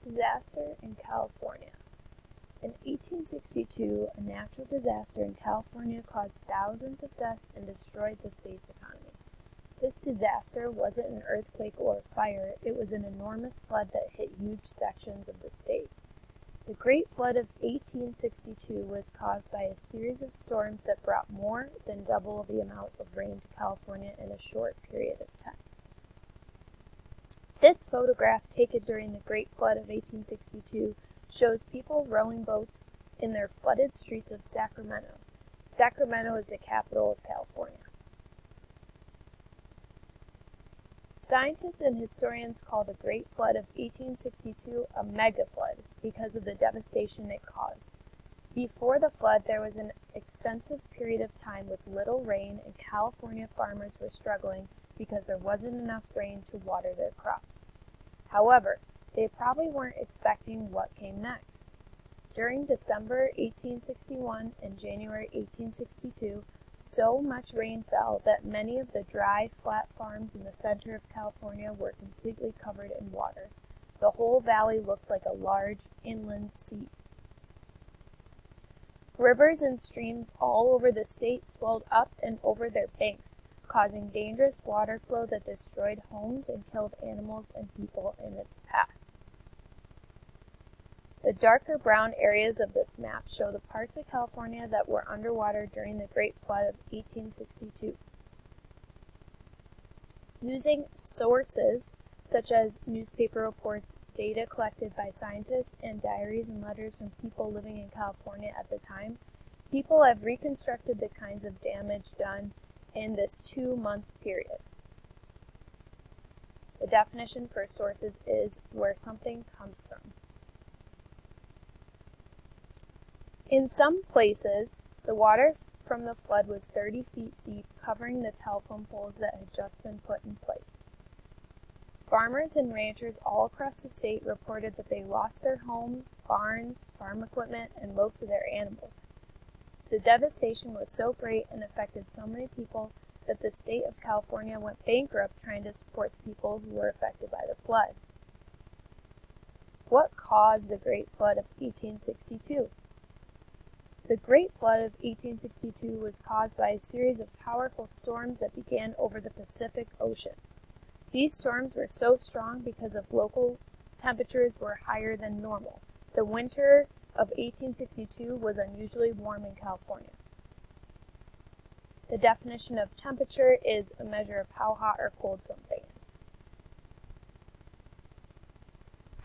Disaster in California. In 1862, a natural disaster in California caused thousands of deaths and destroyed the state's economy. This disaster wasn't an earthquake or a fire, it was an enormous flood that hit huge sections of the state. The Great Flood of 1862 was caused by a series of storms that brought more than double the amount of rain to California in a short period of time. This photograph, taken during the Great Flood of 1862, shows people rowing boats in their flooded streets of Sacramento. Sacramento is the capital of California. Scientists and historians call the Great Flood of 1862 a mega flood because of the devastation it caused. Before the flood, there was an extensive period of time with little rain, and California farmers were struggling because there wasn't enough rain to water their crops. However, they probably weren't expecting what came next. During December 1861 and January 1862, so much rain fell that many of the dry, flat farms in the center of California were completely covered in water. The whole valley looked like a large inland sea. Rivers and streams all over the state swelled up and over their banks, causing dangerous water flow that destroyed homes and killed animals and people in its path. The darker brown areas of this map show the parts of California that were underwater during the Great Flood of 1862. Using sources such as newspaper reports, data collected by scientists, and diaries and letters from people living in California at the time, people have reconstructed the kinds of damage done in this 2-month period. The definition for sources is where something comes from. In some places, the water from the flood was 30 feet deep, covering the telephone poles that had just been put in place. Farmers and ranchers all across the state reported that they lost their homes, barns, farm equipment, and most of their animals. The devastation was so great and affected so many people that the state of California went bankrupt trying to support the people who were affected by the flood. What caused the Great Flood of 1862? The Great Flood of 1862 was caused by a series of powerful storms that began over the Pacific Ocean. These storms were so strong because of local temperatures were higher than normal. The winter of 1862 was unusually warm in California. The definition of temperature is a measure of how hot or cold something is.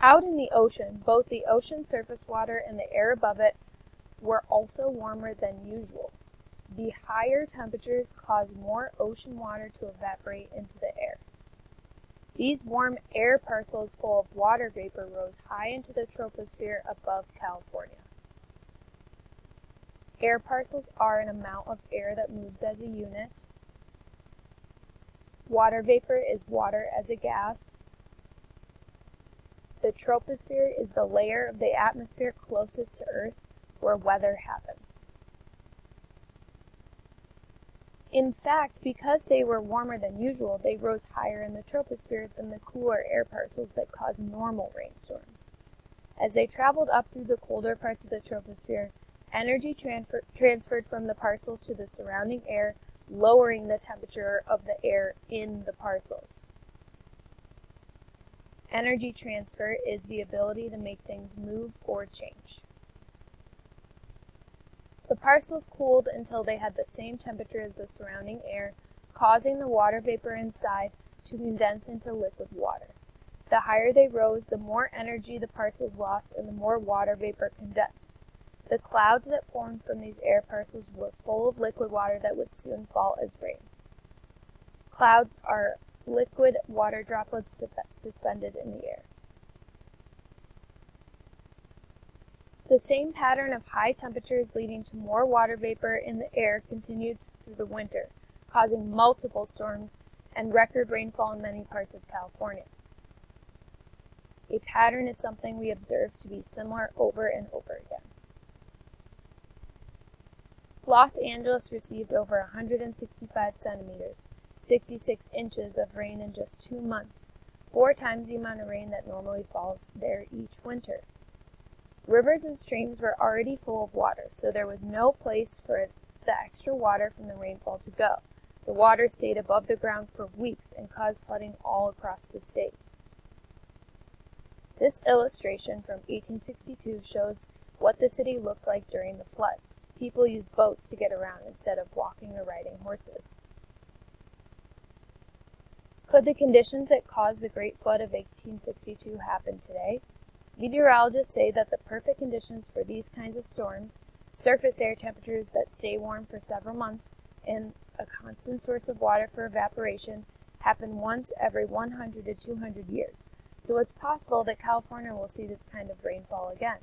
Out in the ocean, both the ocean surface water and the air above it were also warmer than usual. The higher temperatures caused more ocean water to evaporate into the air. These warm air parcels full of water vapor rose high into the troposphere above California. Air parcels are an amount of air that moves as a unit. Water vapor is water as a gas. The troposphere is the layer of the atmosphere closest to Earth where weather happens. In fact, because they were warmer than usual, they rose higher in the troposphere than the cooler air parcels that cause normal rainstorms. As they traveled up through the colder parts of the troposphere, energy transferred from the parcels to the surrounding air, lowering the temperature of the air in the parcels. Energy transfer is the ability to make things move or change. The parcels cooled until they had the same temperature as the surrounding air, causing the water vapor inside to condense into liquid water. The higher they rose, the more energy the parcels lost and the more water vapor condensed. The clouds that formed from these air parcels were full of liquid water that would soon fall as rain. Clouds are liquid water droplets suspended in the air. The same pattern of high temperatures leading to more water vapor in the air continued through the winter, causing multiple storms and record rainfall in many parts of California. A pattern is something we observe to be similar over and over again. Los Angeles received over 165 centimeters, 66 inches of rain in just 2 months. 4 times the amount of rain that normally falls there each winter. Rivers and streams were already full of water, so there was no place for the extra water from the rainfall to go. The water stayed above the ground for weeks and caused flooding all across the state. This illustration from 1862 shows what the city looked like during the floods. People used boats to get around instead of walking or riding horses. Could the conditions that caused the Great Flood of 1862 happen today? Meteorologists say that the perfect conditions for these kinds of storms, surface air temperatures that stay warm for several months, and a constant source of water for evaporation, happen once every 100 to 200 years. So it's possible that California will see this kind of rainfall again.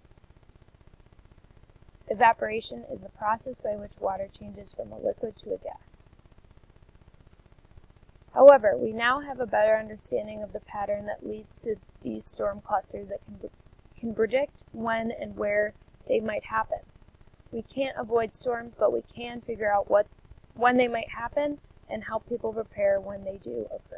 Evaporation is the process by which water changes from a liquid to a gas. However, we now have a better understanding of the pattern that leads to these storm clusters that can predict when and where they might happen. We can't avoid storms, but we can figure out when they might happen and help people prepare when they do occur.